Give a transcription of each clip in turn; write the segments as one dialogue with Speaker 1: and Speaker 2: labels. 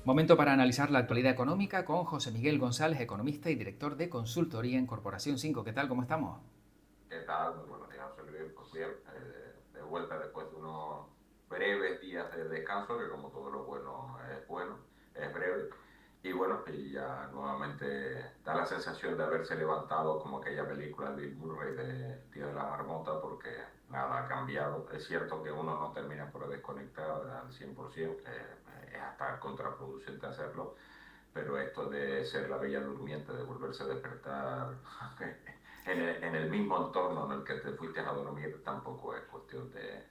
Speaker 1: Momento para analizar la actualidad económica con José Miguel González, economista y director de consultoría en Corporación 5. ¿Qué tal? ¿Cómo estamos?
Speaker 2: ¿Qué tal? Muy buenos días, José Luis. Pues bien, de vuelta después de unos breves días de descanso, que como todo lo bueno, es breve. Y bueno, y ya nuevamente da la sensación de haberse levantado como aquella película de Bill Murray de Día de la Marmota, porque nada ha cambiado. Es cierto que uno no termina por desconectar al 100%, es hasta contraproducente hacerlo, pero esto de ser la bella durmiente, de volverse a despertar en el mismo entorno en el que te fuiste a dormir, tampoco es cuestión de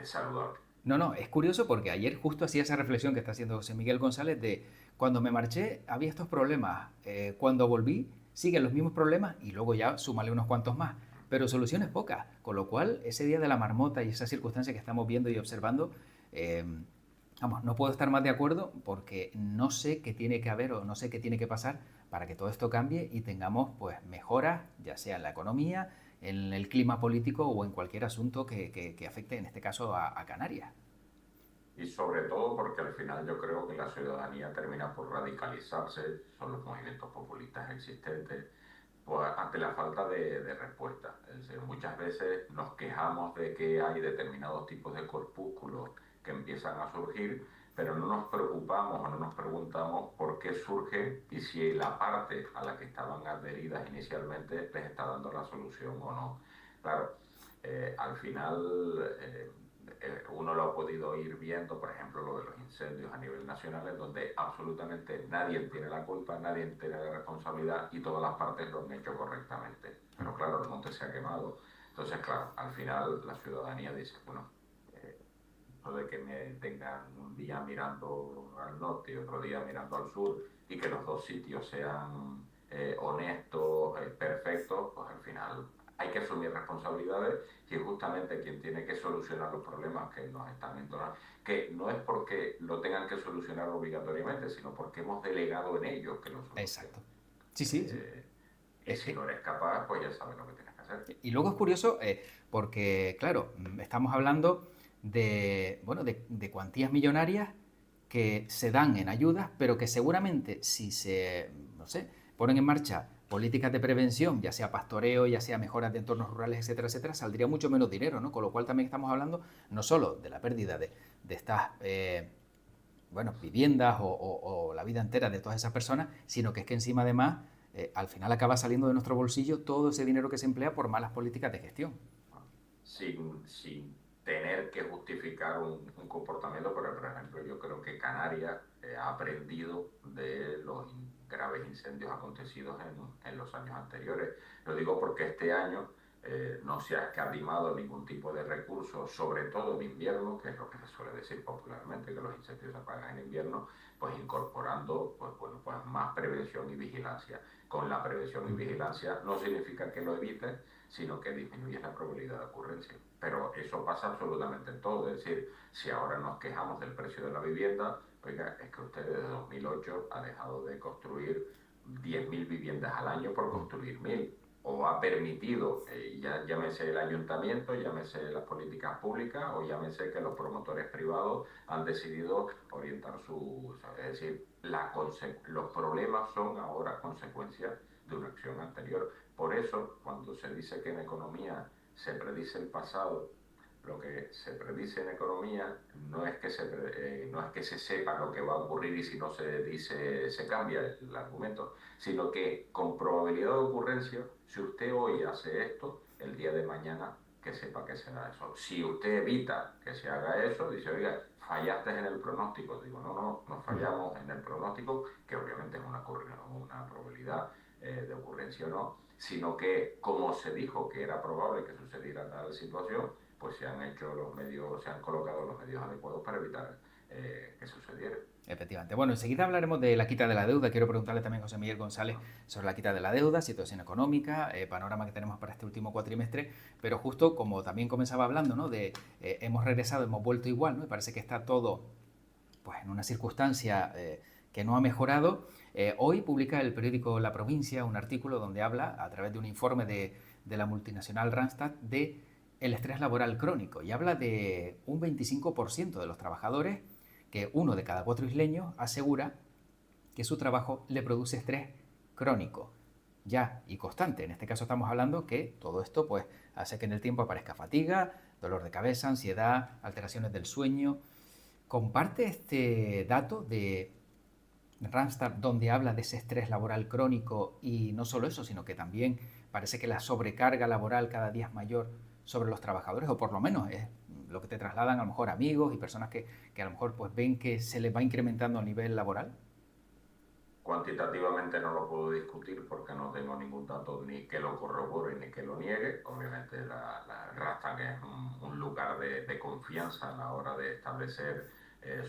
Speaker 2: saludable.
Speaker 1: No, es curioso porque ayer justo hacía esa reflexión que está haciendo José Miguel González de cuando me marché había estos problemas, cuando volví siguen los mismos problemas y luego ya súmale unos cuantos más, pero soluciones pocas, con lo cual ese día de la marmota y esa circunstancia que estamos viendo y observando, eh, vamos, no puedo estar más de acuerdo porque no sé qué tiene que haber o no sé qué tiene que pasar para que todo esto cambie y tengamos pues mejoras, ya sea en la economía, en el clima político o en cualquier asunto que afecte en este caso a Canarias.
Speaker 2: Y sobre todo porque al final yo creo que la ciudadanía termina por radicalizarse, son los movimientos populistas existentes, pues ante la falta de respuesta. Es decir, muchas veces nos quejamos de que hay determinados tipos de corpúsculos que empiezan a surgir, pero no nos preocupamos o no nos preguntamos por qué surge y si la parte a la que estaban adheridas inicialmente les está dando la solución o no. Claro, al final uno lo ha podido ir viendo, por ejemplo, lo de los incendios a nivel nacional, en donde absolutamente nadie tiene la culpa, nadie tiene la responsabilidad y todas las partes lo han hecho correctamente. Pero claro, el monte se ha quemado. Entonces, claro, al final la ciudadanía dice, bueno, eh, eso de que me tengan un día mirando al norte y otro día mirando al sur y que los dos sitios sean honestos, perfectos, pues al final hay que asumir responsabilidades y es justamente quien tiene que solucionar los problemas que nos están entonando, que no es porque lo tengan que solucionar obligatoriamente, sino porque hemos delegado en ellos que lo solucionen.
Speaker 1: Exacto. Sí, sí, sí.
Speaker 2: Eh, y si no eres capaz, pues ya sabes lo que tienes que hacer.
Speaker 1: Y luego es curioso porque, claro, estamos hablando de, bueno, de cuantías millonarias que se dan en ayudas, pero que seguramente si se, no sé, ponen en marcha políticas de prevención, ya sea pastoreo, ya sea mejoras de entornos rurales, etcétera, etcétera, saldría mucho menos dinero, ¿no? Con lo cual también estamos hablando no solo de la pérdida de estas bueno, viviendas o la vida entera de todas esas personas, sino que es que encima además al final acaba saliendo de nuestro bolsillo todo ese dinero que se emplea por malas políticas de gestión.
Speaker 2: Sin tener que justificar un comportamiento, pero por ejemplo yo creo que Canarias ha aprendido de los graves incendios acontecidos en los años anteriores. Lo digo porque este año no se ha escatimado ningún tipo de recursos, sobre todo en invierno, que es lo que se suele decir popularmente, que los incendios se apagan en invierno, pues incorporando pues más prevención y vigilancia. Con la prevención y vigilancia no significa que lo evites, sino que disminuye la probabilidad de ocurrencia. Pero eso pasa absolutamente en todo. Es decir, si ahora nos quejamos del precio de la vivienda, oiga, es que usted desde 2008 ha dejado de construir 10.000 viviendas al año por construir 1.000. O ha permitido, ya, llámese el ayuntamiento, llámese las políticas públicas o llámese que los promotores privados han decidido orientar su... Es decir, los problemas son ahora consecuencia de una acción anterior. Por eso, cuando se dice que en economía se predice el pasado, lo que se predice en economía no es que se sepa lo que va a ocurrir y si no se dice se cambia el argumento, sino que con probabilidad de ocurrencia, si usted hoy hace esto, el día de mañana que sepa que será eso. Si usted evita que se haga eso, dice, oiga, fallaste en el pronóstico. Digo, no fallamos en el pronóstico, que obviamente es una probabilidad de ocurrencia o no, sino que como se dijo que era probable que sucediera tal situación, pues se han hecho los medios, se han colocado los medios adecuados para evitar que sucediera.
Speaker 1: Efectivamente. Bueno, enseguida hablaremos de la quita de la deuda. Quiero preguntarle también a José Miguel González sobre la quita de la deuda, situación económica, panorama que tenemos para este último cuatrimestre. Pero justo como también comenzaba hablando, ¿no? De hemos regresado, hemos vuelto igual, ¿no? Y parece que está todo pues, en una circunstancia que no ha mejorado. Hoy publica el periódico La Provincia un artículo donde habla, a través de un informe de la multinacional Randstad, de el estrés laboral crónico y habla de un 25% de los trabajadores que 1 de cada 4 isleños asegura que su trabajo le produce estrés crónico, ya y constante. En este caso estamos hablando que todo esto pues hace que en el tiempo aparezca fatiga, dolor de cabeza, ansiedad, alteraciones del sueño. Comparte este dato de Randstad donde habla de ese estrés laboral crónico y no solo eso, sino que también parece que la sobrecarga laboral cada día es mayor sobre los trabajadores, o por lo menos es lo que te trasladan a lo mejor amigos y personas que a lo mejor pues ven que se les va incrementando el nivel laboral.
Speaker 2: Cuantitativamente no lo puedo discutir porque no tengo ningún dato ni que lo corrobore ni que lo niegue. Obviamente la Randstad es un lugar de confianza a la hora de establecer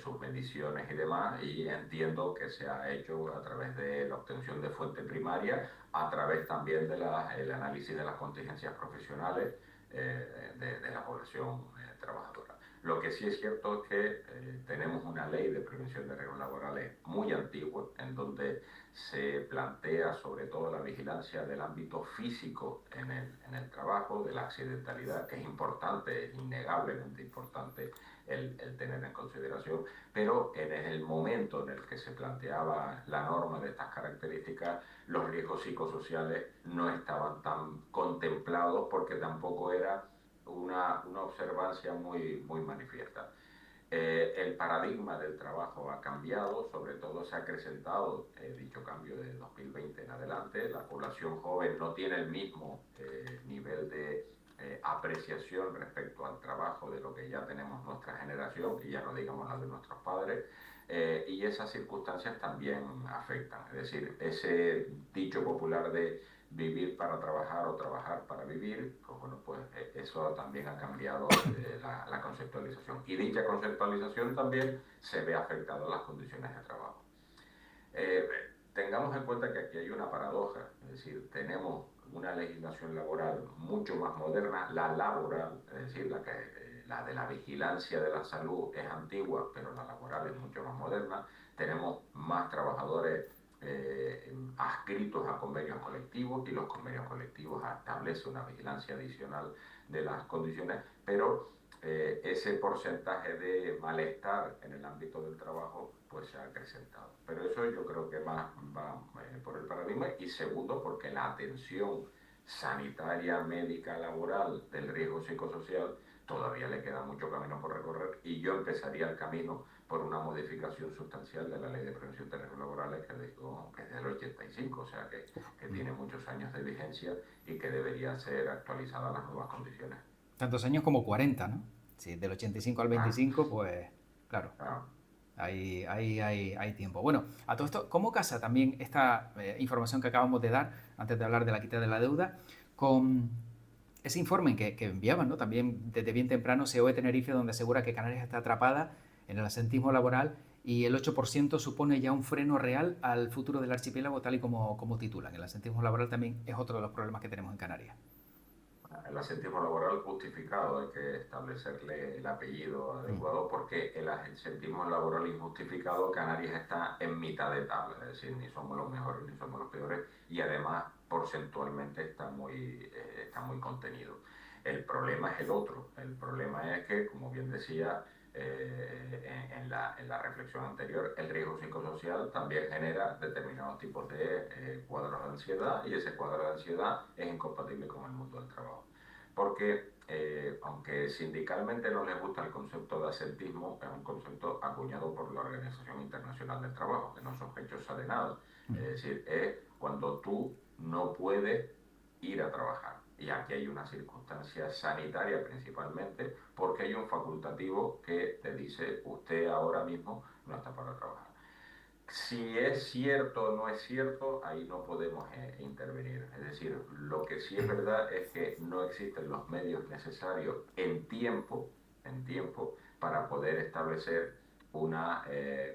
Speaker 2: sus mediciones y demás, y entiendo que se ha hecho a través de la obtención de fuente primaria, a través también del análisis de las contingencias profesionales de la población trabajadora. Lo que sí es cierto es que tenemos una ley de prevención de riesgos laborales muy antigua, en donde se plantea sobre todo la vigilancia del ámbito físico en el trabajo, de la accidentalidad, que es importante, es innegablemente importante el tener en consideración, pero en el momento en el que se planteaba la norma de estas características, los riesgos psicosociales no estaban tan contemplados porque tampoco era una observancia muy manifiesta. El paradigma del trabajo ha cambiado, sobre todo se ha acrecentado dicho cambio de 2020 en adelante. La población joven no tiene el mismo nivel de apreciación respecto al trabajo de lo que ya tenemos nuestra generación, y ya no digamos la de nuestros padres, y esas circunstancias también afectan. Es decir, ese dicho popular de vivir para trabajar o trabajar para vivir, pues bueno, pues eso también ha cambiado la conceptualización. Y dicha conceptualización también se ve afectada en las condiciones de trabajo. Eh, Tengamos en cuenta que aquí hay una paradoja, es decir, tenemos una legislación laboral mucho más moderna, la laboral, es decir, la de la vigilancia de la salud es antigua, pero la laboral es mucho más moderna. Tenemos más trabajadores adscritos a convenios colectivos, y los convenios colectivos establecen una vigilancia adicional de las condiciones, pero ese porcentaje de malestar en el ámbito del trabajo pues se ha acrecentado. Pero eso yo creo que va por el paradigma, y segundo porque la atención sanitaria, médica, laboral del riesgo psicosocial todavía le queda mucho camino por recorrer, y yo empezaría el camino por una modificación sustancial de la Ley de Prevención de Riesgos Laborales, que es del 85, o sea que tiene muchos años de vigencia y que debería ser actualizada a las nuevas condiciones.
Speaker 1: Tantos años como 40, ¿no? Sí, del 85 al
Speaker 2: Ah,
Speaker 1: 25, pues claro,
Speaker 2: ah.
Speaker 1: hay tiempo. Bueno, a todo esto, ¿cómo casa también esta información que acabamos de dar, antes de hablar de la quita de la deuda, con ese informe que enviaban, ¿no? También desde bien temprano SEOE Tenerife, donde asegura que Canarias está atrapada en el asentismo laboral y el 8% supone ya un freno real al futuro del archipiélago, tal y como titulan? El asentismo laboral también es otro de los problemas que tenemos en Canarias.
Speaker 2: El asentismo laboral justificado, hay que establecerle el apellido adecuado, porque el asentismo laboral injustificado, Canarias está en mitad de tabla, es decir, ni somos los mejores ni somos los peores, y además porcentualmente está muy contenido. El problema es el otro, el problema es que, como bien decía en la reflexión anterior, el riesgo psicosocial también genera determinados tipos de cuadros de ansiedad, y ese cuadro de ansiedad es incompatible con el mundo del trabajo. Porque aunque sindicalmente no les gusta el concepto de asentismo, es un concepto acuñado por la Organización Internacional del Trabajo, que no sospechosa de nada. Es decir, es cuando tú no puedes ir a trabajar. Y aquí hay una circunstancia sanitaria principalmente, porque hay un facultativo que te dice: usted ahora mismo no está para trabajar. Si es cierto o no es cierto, ahí no podemos intervenir. Es decir, lo que sí es verdad es que no existen los medios necesarios en tiempo para poder establecer una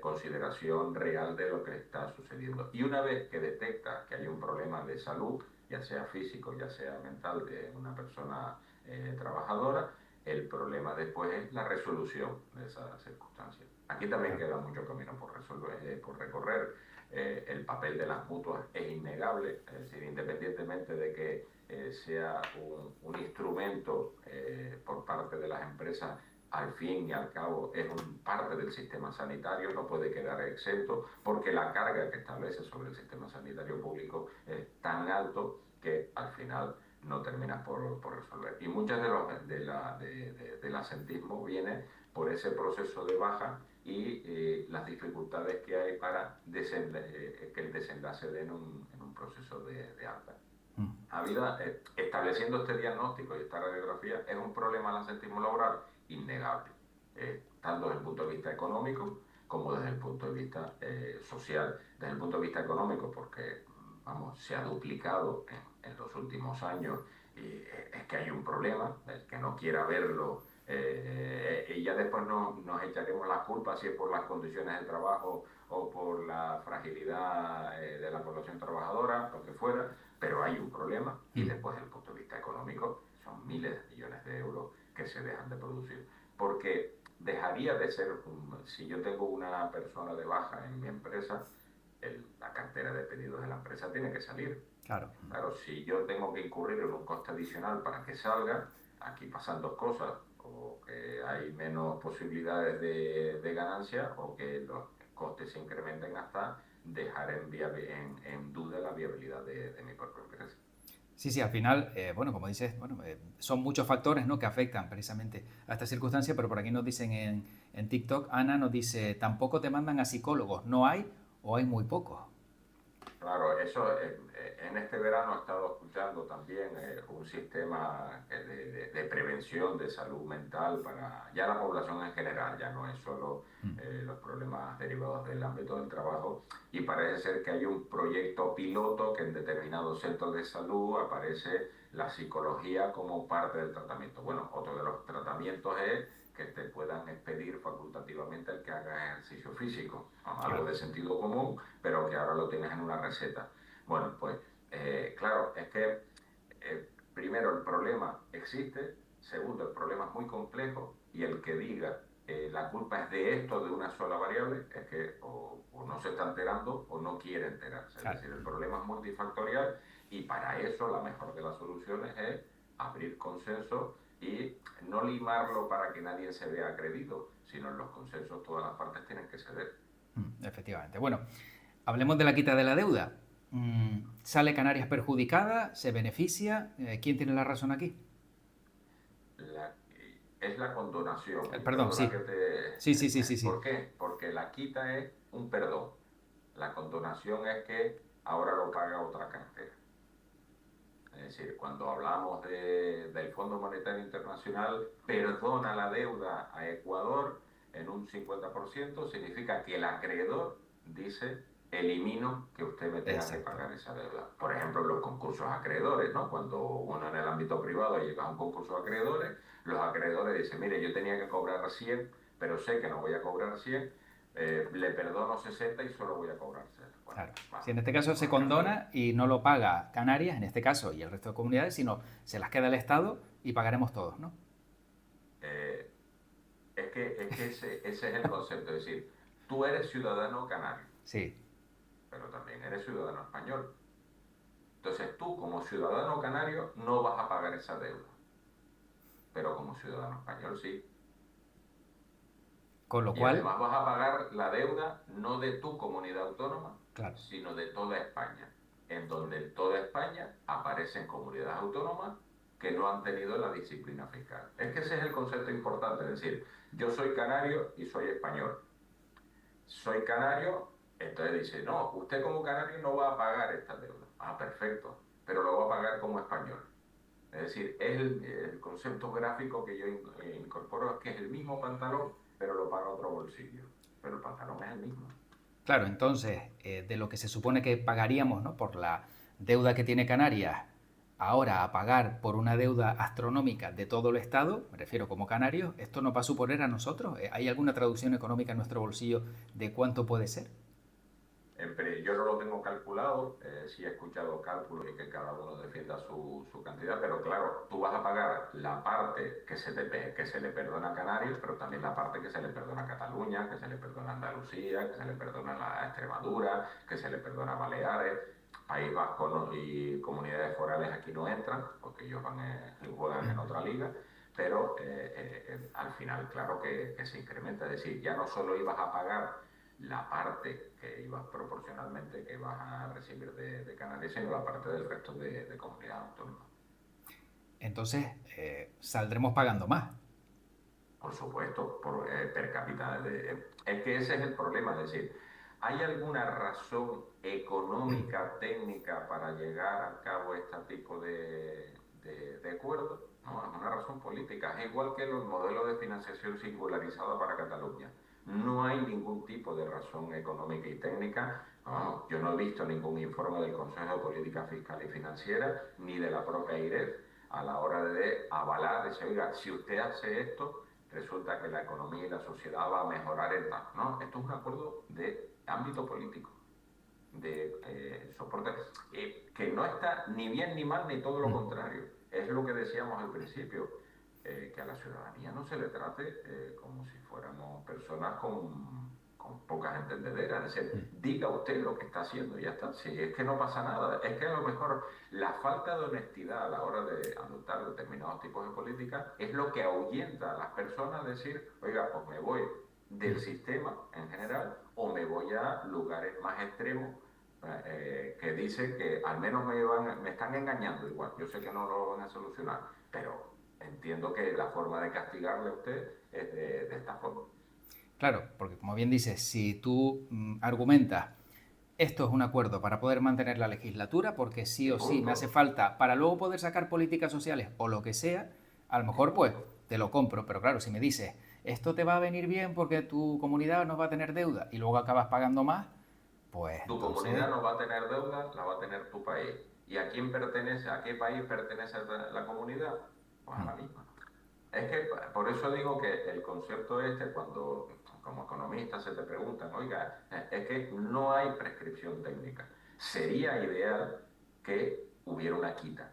Speaker 2: consideración real de lo que está sucediendo. Y una vez que detecta que hay un problema de salud, ya sea físico, ya sea mental, de una persona trabajadora, el problema después es la resolución de esa circunstancia. Aquí también
Speaker 1: Claro.
Speaker 2: queda mucho camino por recorrer. El papel de las mutuas es innegable, es decir, independientemente de que sea un instrumento por parte de las empresas al fin y al cabo es parte del sistema sanitario, no puede quedar exento, porque la carga que establece sobre el sistema sanitario público es tan alto que al final no terminas por resolver. Y muchas del asentismo viene por ese proceso de baja y las dificultades que hay para que el desenlace dé en un proceso de alta. Estableciendo este diagnóstico y esta radiografía es un problema del asentismo laboral innegable, tanto desde el punto de vista económico como desde el punto de vista social. Desde el punto de vista económico, porque vamos, se ha duplicado en los últimos años y es que hay un problema, el que no quiera verlo, y ya después nos echaremos las culpas si es por las condiciones de trabajo o por la fragilidad de la población trabajadora, lo que fuera, pero hay un problema y después desde el punto de vista económico son miles de millones de euros que se dejan de producir. Porque dejaría de ser, si yo tengo una persona de baja en mi empresa, la cartera de pedidos de la empresa tiene que salir.
Speaker 1: Claro.
Speaker 2: Claro, si yo tengo que incurrir en un coste adicional para que salga, aquí pasan dos cosas, o que hay menos posibilidades de ganancia o que los costes se incrementen hasta dejar en duda la viabilidad de mi propia empresa.
Speaker 1: Sí, sí, al final, bueno, como dices, bueno, son muchos factores, ¿no?, que afectan precisamente a esta circunstancia, pero por aquí nos dicen en TikTok, Ana nos dice, tampoco te mandan a psicólogos, ¿no hay o hay muy pocos?
Speaker 2: Claro, eso en este verano he estado escuchando también un sistema de prevención de salud mental para ya la población en general, ya no es solo los problemas derivados del ámbito del trabajo, y parece ser que hay un proyecto piloto que en determinados centros de salud aparece la psicología como parte del tratamiento. Bueno, otro de los tratamientos es que te puedan expedir facultativamente el que haga ejercicio físico, ¿no? Algo de sentido común, pero que ahora lo tienes en una receta. Bueno, pues claro, es que primero el problema existe, segundo el problema es muy complejo y el que diga la culpa es de esto, de una sola variable, es que o no se está enterando o no quiere enterarse. Claro. Es decir, el problema es multifactorial y para eso la mejor de las soluciones es abrir consenso y no limarlo para que nadie se vea agredido, sino en los consensos todas las partes tienen que ceder.
Speaker 1: Efectivamente. Bueno, hablemos de la quita de la deuda. ¿Sale Canarias perjudicada? ¿Se beneficia? ¿Quién tiene la razón aquí?
Speaker 2: Es la condonación.
Speaker 1: Perdón, sí. Sí.
Speaker 2: ¿Por qué? Porque la quita es un perdón. La condonación es que ahora lo paga otra cartera. Es decir, cuando hablamos del Fondo Monetario Internacional, perdona la deuda a Ecuador en un 50%, significa que el acreedor dice, elimino que usted me tenga que pagar esa deuda. Por ejemplo, los concursos acreedores, ¿no? Cuando uno en el ámbito privado llega a un concurso de acreedores, los acreedores dicen, mire, yo tenía que cobrar 100, pero sé que no voy a cobrar 100, le perdono 60 y solo voy a cobrar 60. Bueno,
Speaker 1: claro. Si en este caso se condona y no lo paga Canarias, en este caso, y el resto de comunidades, sino se las queda el Estado y pagaremos todos, ¿no?
Speaker 2: Es que ese es el concepto, es decir, tú eres ciudadano canario.
Speaker 1: Sí.
Speaker 2: Pero también eres ciudadano español. Entonces tú, como ciudadano canario, no vas a pagar esa deuda. Pero como ciudadano español, sí.
Speaker 1: Con lo cual...
Speaker 2: además vas a pagar la deuda no de tu comunidad autónoma,
Speaker 1: claro,
Speaker 2: sino de toda España, en donde en toda España aparecen comunidades autónomas que no han tenido la disciplina fiscal. Es que ese es el concepto importante, es decir, yo soy canario y soy español. Soy canario, entonces dice, no, usted como canario no va a pagar esta deuda. Ah, perfecto, pero lo va a pagar como español. Es decir, el concepto gráfico que yo incorporo es que es el mismo pantalón, pero lo paga otro bolsillo. Pero el pantalón es el mismo.
Speaker 1: Claro, entonces, de lo que se supone que pagaríamos, ¿no?, por la deuda que tiene Canarias, ahora a pagar por una deuda astronómica de todo el Estado, me refiero como canarios, ¿esto nos va a suponer a nosotros? ¿Hay alguna traducción económica en nuestro bolsillo de cuánto puede ser?
Speaker 2: Yo no lo tengo calculado, sí he escuchado cálculos y que cada uno defienda su cantidad, pero claro, tú vas a pagar la parte que se le perdona a Canarias, pero también la parte que se le perdona a Cataluña, que se le perdona a Andalucía, que se le perdona a Extremadura, que se le perdona a Baleares. País Vasco y comunidades forales aquí no entran, porque ellos juegan en otra liga, pero al final, claro que se incrementa. Es decir, ya no solo ibas a pagar la parte que ibas proporcionalmente que vas a recibir de Canarias, sino la parte del resto de comunidades autónomas.
Speaker 1: Entonces, saldremos pagando más.
Speaker 2: Por supuesto, por per cápita. Es que ese es el problema, es decir, ¿hay alguna razón económica, técnica para llegar a cabo este tipo de acuerdo? No, es una razón política. Es igual que los modelos de financiación singularizada para Cataluña. No hay ningún tipo de razón económica y técnica. No, yo no he visto ningún informe del Consejo de Política Fiscal y Financiera ni de la propia IREF a la hora de avalar, decir, oiga, si usted hace esto, resulta que la economía y la sociedad va a mejorar en tal. No, esto es un acuerdo de ámbito político, de soporte, que no está ni bien ni mal, ni todo lo contrario. Es lo que decíamos al principio, que a la ciudadanía no se le trate como si fuéramos personas con pocas entendederas. Es decir, diga usted lo que está haciendo y ya está. Si es que no pasa nada, es que a lo mejor la falta de honestidad a la hora de adoptar determinados tipos de políticas es lo que ahuyenta a las personas a decir, oiga, pues me voy del sistema en general o me voy a lugares más extremos que dicen que al menos me están engañando igual. Yo sé que no lo van a solucionar, pero entiendo que la forma de castigarle a usted es de esta forma.
Speaker 1: Claro, porque como bien dices, si tú argumentas esto es un acuerdo para poder mantener la legislatura, porque sí
Speaker 2: Y
Speaker 1: o sí me hace
Speaker 2: punto.
Speaker 1: falta para luego poder sacar políticas sociales o lo que sea, a lo
Speaker 2: Y
Speaker 1: mejor pues
Speaker 2: punto.
Speaker 1: te lo compro, pero claro, si me dices esto te va a venir bien porque tu comunidad no va a tener deuda y luego acabas pagando más, pues
Speaker 2: Tu
Speaker 1: entonces,
Speaker 2: comunidad no va a tener deuda, la va a tener tu país. ¿Y a quién pertenece, a qué país pertenece la comunidad? Pues a la misma. Es que por eso digo que el concepto este, cuando como economista se te preguntan, oiga, es que no hay prescripción técnica. Sería ideal que hubiera una quita,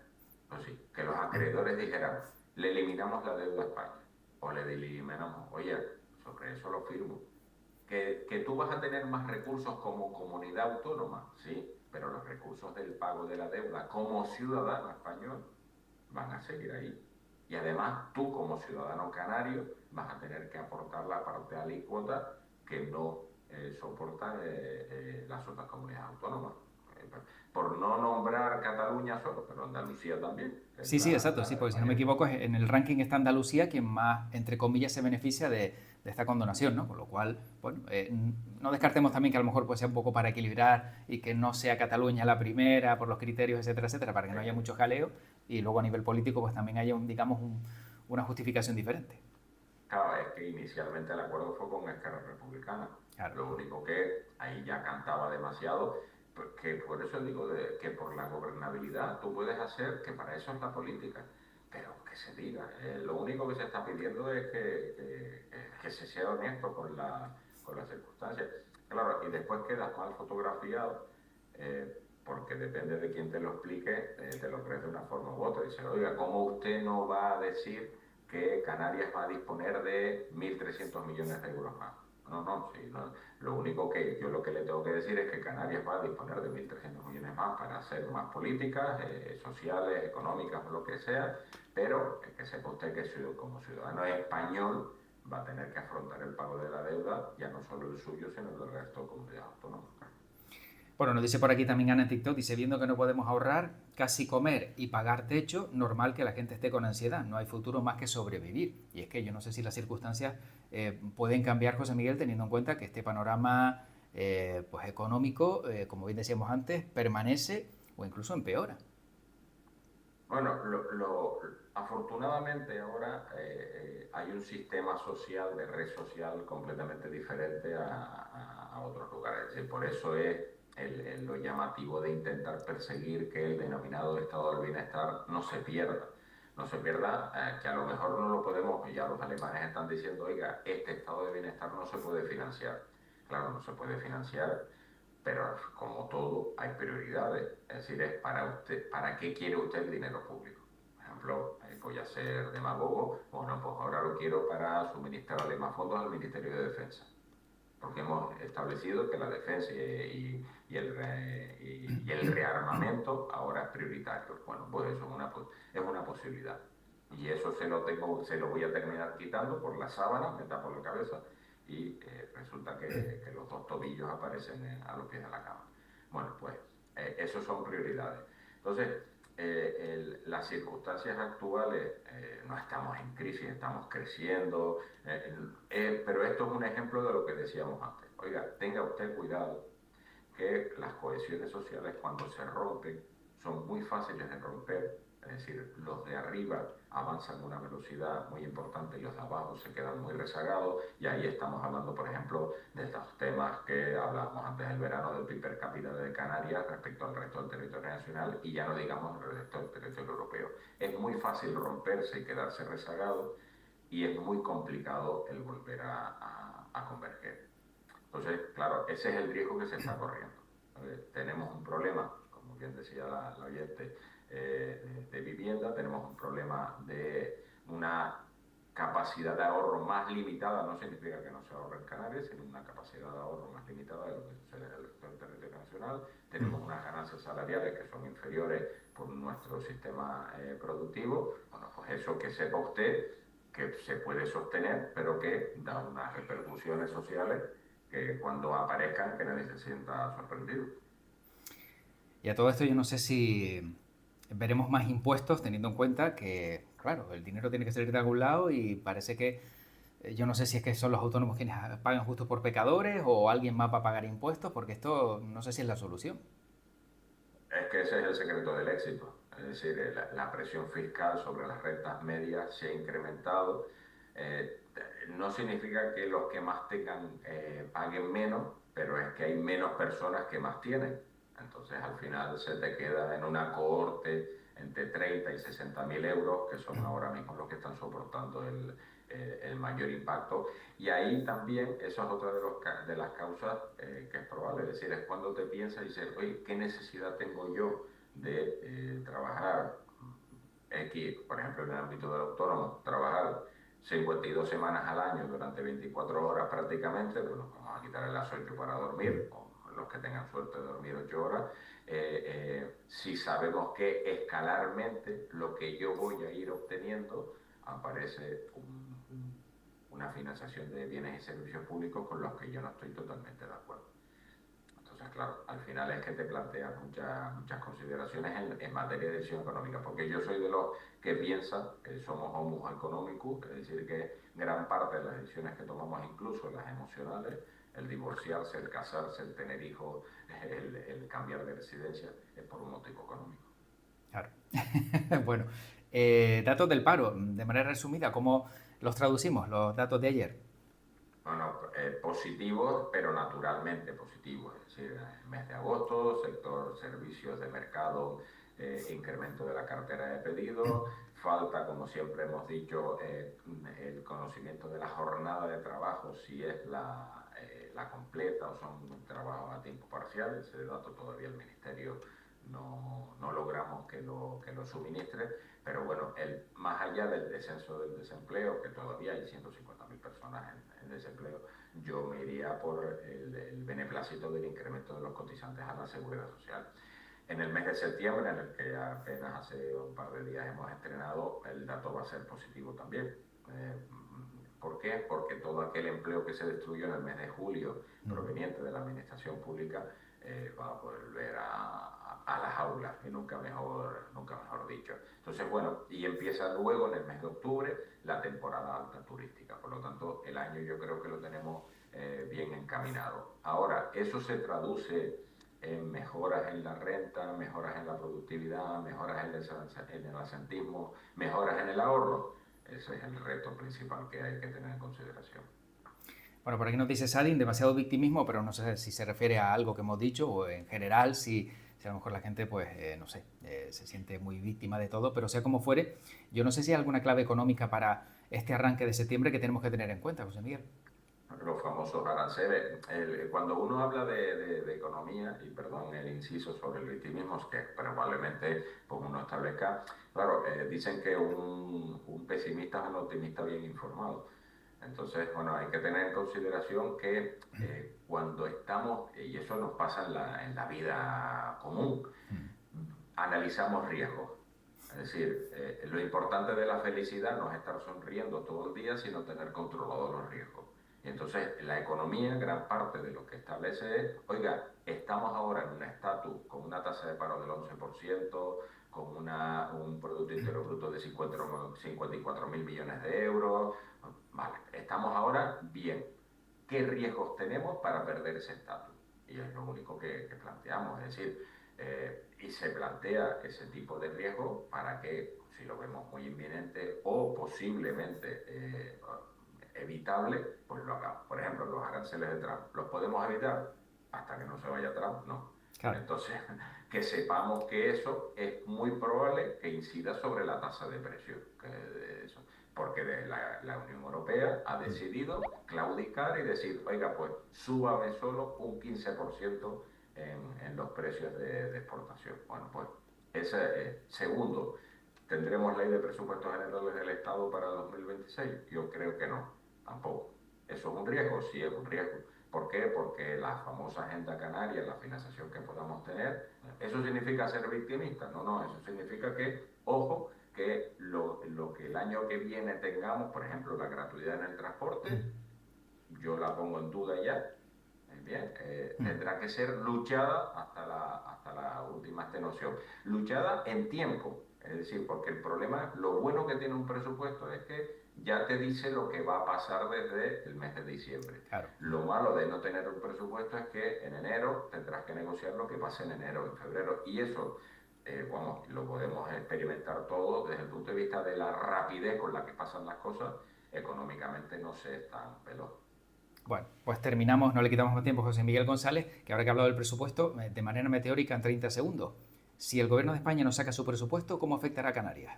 Speaker 2: ¿no? Sí, que los acreedores dijeran, le eliminamos la deuda a España, o le eliminamos, oye, sobre eso lo firmo. Que tú vas a tener más recursos como comunidad autónoma, sí, pero los recursos del pago de la deuda como ciudadano español van a seguir ahí. Y además tú como ciudadano canario vas a tener que aportar la parte alícuota que no soportan las otras comunidades autónomas. Eh, por no nombrar Cataluña solo, pero Andalucía también, que es
Speaker 1: sí, sí, exacto,
Speaker 2: la
Speaker 1: sí,
Speaker 2: de
Speaker 1: porque si no me
Speaker 2: España.
Speaker 1: equivoco, en el ranking está Andalucía quien más, entre comillas, se beneficia de esta condonación, ¿no? Con lo cual, bueno, no descartemos también que a lo mejor pues, sea un poco para equilibrar y que no sea Cataluña la primera por los criterios, etcétera, etcétera, para que no haya mucho jaleo y luego a nivel político pues también haya, digamos, una justificación diferente.
Speaker 2: Claro, es que inicialmente el acuerdo fue con Esquerra Republicana.
Speaker 1: Claro.
Speaker 2: Lo único que ahí ya cantaba demasiado, que por eso digo que por la gobernabilidad tú puedes hacer, que para eso es la política, pero que se diga. Lo único que se está pidiendo es que se sea honesto con las circunstancias. Claro, y después quedas mal fotografiado, porque depende de quién te lo explique, te lo crees de una forma u otra. Dice, oiga, ¿cómo usted no va a decir que Canarias va a disponer de 1.300 millones de euros más? No, no, sí, no. Lo único que yo lo que le tengo que decir es que Canarias va a disponer de 1.300 millones más para hacer más políticas sociales, económicas o lo que sea, pero que sepa usted que como ciudadano español va a tener que afrontar el pago de la deuda, ya no solo el suyo, sino el del resto de comunidades autónomas.
Speaker 1: Bueno, nos dice por aquí también Ana en TikTok, dice, viendo que no podemos ahorrar, casi comer y pagar techo, normal que la gente esté con ansiedad, no hay futuro más que sobrevivir. Y es que yo no sé si las circunstancias pueden cambiar, José Miguel, teniendo en cuenta que este panorama pues económico, como bien decíamos antes, permanece o incluso empeora.
Speaker 2: Bueno, afortunadamente ahora hay un sistema social de red social completamente diferente a otros lugares. Es decir, por eso es lo llamativo de intentar perseguir que el denominado estado del bienestar no se pierda. No se pierda, que a lo mejor no lo podemos, ya los alemanes están diciendo, oiga, este estado de bienestar no se puede financiar. Claro, no se puede financiar, pero como todo hay prioridades. Es decir, es para usted, ¿para qué quiere usted el dinero público? Por ejemplo, voy a ser demagogo, bueno, pues ahora lo quiero para suministrarle más fondos al Ministerio de Defensa, porque hemos establecido que la defensa y el rearmamento ahora es prioritario. Bueno, pues eso es una posibilidad. Y eso se lo voy a terminar quitando por la sábana, me tapo la cabeza y resulta que los dos tobillos aparecen a los pies de la cama. Bueno, pues esos son prioridades. Entonces, las circunstancias actuales, no estamos en crisis, estamos creciendo, pero esto es un ejemplo de lo que decíamos antes. Oiga, tenga usted cuidado que las cohesiones sociales cuando se rompen son muy fáciles de romper, es decir, los de arriba avanzan a una velocidad muy importante y los de abajo se quedan muy rezagados, y ahí estamos hablando, por ejemplo, de estos temas que hablábamos antes del verano del PIB per cápita de Canarias respecto al resto del territorio nacional, y ya no digamos el resto del territorio europeo. Es muy fácil romperse y quedarse rezagado, y es muy complicado el volver a converger. Entonces, claro, ese es el riesgo que se está corriendo. Tenemos un problema, como bien decía la oyente, de vivienda, tenemos un problema de una capacidad de ahorro más limitada, no significa que no se ahorre en Canarias, sino una capacidad de ahorro más limitada de lo que sucede en el resto del territorio nacional. Tenemos unas ganancias salariales que son inferiores por nuestro sistema productivo. Bueno, pues eso que sepa usted que se puede sostener, pero que da unas repercusiones sociales que cuando aparezcan que nadie se sienta sorprendido.
Speaker 1: Y a todo esto yo no sé si veremos más impuestos teniendo en cuenta que, claro, el dinero tiene que salir de algún lado y parece que yo no sé si es que son los autónomos quienes pagan justo por pecadores o alguien más va a pagar impuestos, porque esto no sé si es la solución.
Speaker 2: Es que ese es el secreto del éxito. Es decir, la presión fiscal sobre las rentas medias se ha incrementado. Eh, no significa que los que más tengan paguen menos, pero es que hay menos personas que más tienen. Entonces al final se te queda en una cohorte entre 30 y 60 mil euros, que son ahora mismo los que están soportando el mayor impacto. Y ahí también, eso es otra de las causas que es probable, es decir, es cuando te piensas y dices, oye, ¿qué necesidad tengo yo de trabajar X, por ejemplo, en el ámbito del autónomo, trabajar 52 semanas al año durante 24 horas prácticamente? Bueno, vamos a quitarle las 8 para dormir, o los que tengan suerte de dormir 8 horas, si sabemos que escalarmente lo que yo voy a ir obteniendo aparece una financiación de bienes y servicios públicos con los que yo no estoy totalmente de acuerdo. Entonces, claro, al final es que te planteas muchas consideraciones en materia de decisión económica, porque yo soy de los que piensan que somos homo economicus, es decir, que gran parte de las decisiones que tomamos, incluso las emocionales, el divorciarse, el casarse, el tener hijos, el cambiar de residencia, es por un motivo económico.
Speaker 1: Claro. Bueno, datos del paro, de manera resumida, ¿cómo los traducimos, los datos de ayer?
Speaker 2: Bueno, positivos, pero naturalmente positivos. Es decir, en el mes de agosto, sector servicios de mercado, incremento de la cartera de pedidos, falta, como siempre hemos dicho, el conocimiento de la jornada de trabajo, si es la completa o son trabajos a tiempo parcial. Ese dato todavía el Ministerio no logramos que lo suministre, pero bueno, más allá del descenso del desempleo, que todavía hay 150.000 personas en desempleo, yo me iría por el beneplácito del incremento de los cotizantes a la seguridad social. En el mes de septiembre, en el que apenas hace un par de días hemos estrenado, el dato va a ser positivo también. ¿Por qué? Porque todo aquel empleo que se destruyó en el mes de julio proveniente de la administración pública va a volver a las aulas, y nunca mejor dicho. Entonces, bueno, y empieza luego en el mes de octubre la temporada alta turística. Por lo tanto, el año yo creo que lo tenemos bien encaminado. Ahora, eso se traduce en mejoras en la renta, mejoras en la productividad, mejoras en el asentismo, mejoras en el ahorro. Ese es el reto principal que hay que tener en consideración.
Speaker 1: Bueno, por aquí nos dice Sadin, demasiado victimismo, pero no sé si se refiere a algo que hemos dicho o en general, si a lo mejor la gente, pues, no sé, se siente muy víctima de todo, pero sea como fuere, yo no sé si hay alguna clave económica para este arranque de septiembre que tenemos que tener en cuenta, José Miguel.
Speaker 2: Los famosos aranceles. Cuando uno habla de economía, y perdón el inciso sobre el victimismo, que probablemente pues uno establezca, claro, dicen que un pesimista es un optimista bien informado. Entonces, bueno, hay que tener en consideración que cuando estamos, y eso nos pasa en la vida común, analizamos riesgos. Es Es decir, lo importante de la felicidad no es estar sonriendo todo el día, sino tener controlados los riesgos. Y entonces la economía, gran parte de lo que establece es, oiga, estamos ahora en un estatus con una tasa de paro del 11%, con un Producto Interior Bruto de 54 mil millones de euros. Vale, estamos ahora bien. ¿Qué riesgos tenemos para perder ese estatus? Y es lo único que planteamos. Es decir, y se plantea ese tipo de riesgo para que, si lo vemos muy inminente o posiblemente evitable, pues lo hagamos. Por ejemplo, los aranceles de Trump, ¿los podemos evitar? Hasta que no se vaya Trump, no.
Speaker 1: Claro.
Speaker 2: Entonces, que sepamos que eso es muy probable que incida sobre la tasa de precios. Porque la Unión Europea ha decidido claudicar y decir, oiga, pues súbame solo un 15% en los precios de exportación. Bueno, pues ese segundo, ¿tendremos ley de presupuestos generales del Estado para 2026? Yo creo que no, tampoco. ¿Eso es un riesgo? Sí, es un riesgo. ¿Por qué? Porque la famosa agenda canaria, la financiación que podamos tener, ¿eso significa ser victimista? No, no, eso significa que, ojo, que lo que el año que viene tengamos, por ejemplo, la gratuidad en el transporte, yo la pongo en duda ya, bien, tendrá que ser luchada hasta la última extenuación. Luchada en tiempo, es decir, porque el problema, lo bueno que tiene un presupuesto es que ya te dice lo que va a pasar desde el mes de diciembre.
Speaker 1: Claro.
Speaker 2: Lo malo de no tener un presupuesto es que en enero tendrás que negociar lo que pase en enero, en febrero, y eso, vamos, lo podemos experimentar todo desde el punto de vista de la rapidez con la que pasan las cosas, económicamente no se es tan veloz.
Speaker 1: Bueno, pues terminamos, no le quitamos más tiempo a José Miguel González, que ahora que ha hablado del presupuesto, de manera meteórica en 30 segundos. Si el gobierno de España no saca su presupuesto, ¿cómo afectará a Canarias?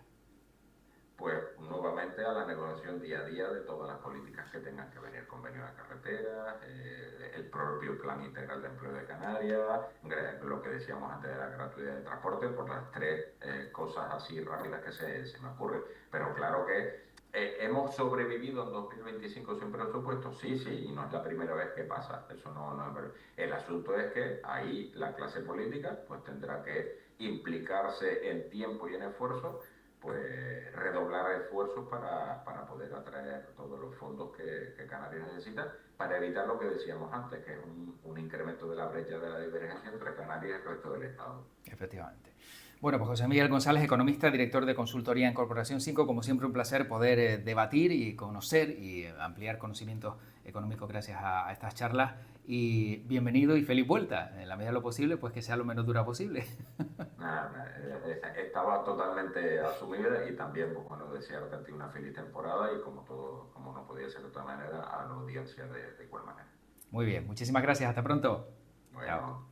Speaker 2: Pues nuevamente a la negociación día a día de todas las políticas que tengan que venir, convenio de carreteras, el propio plan integral de empleo de Canarias, lo que decíamos antes de la gratuidad de transporte, por las tres cosas así rápidas que se me ocurren. Pero claro que ¿hemos sobrevivido en 2025 sin presupuesto? Sí, sí, y no es la primera vez que pasa. Eso no es verdad. El asunto es que ahí la clase política pues tendrá que implicarse en tiempo y en esfuerzo, pues redoblar esfuerzos para poder atraer todos los fondos que Canarias necesita para evitar lo que decíamos antes, que es un incremento de la brecha de la divergencia entre Canarias y el resto del Estado.
Speaker 1: Efectivamente. Bueno, pues José Miguel González, economista, director de consultoría en Corporación 5, como siempre un placer poder debatir y conocer y ampliar conocimientos económicos gracias a estas charlas. Y bienvenido y feliz vuelta. En la medida de lo posible, pues que sea lo menos dura posible.
Speaker 2: Estaba totalmente asumida y también, pues, bueno, desearte a ti una feliz temporada y como todo, como no podía ser de otra manera, a la audiencia de igual manera.
Speaker 1: Muy bien, muchísimas gracias. Hasta pronto. Chao.
Speaker 2: Bueno.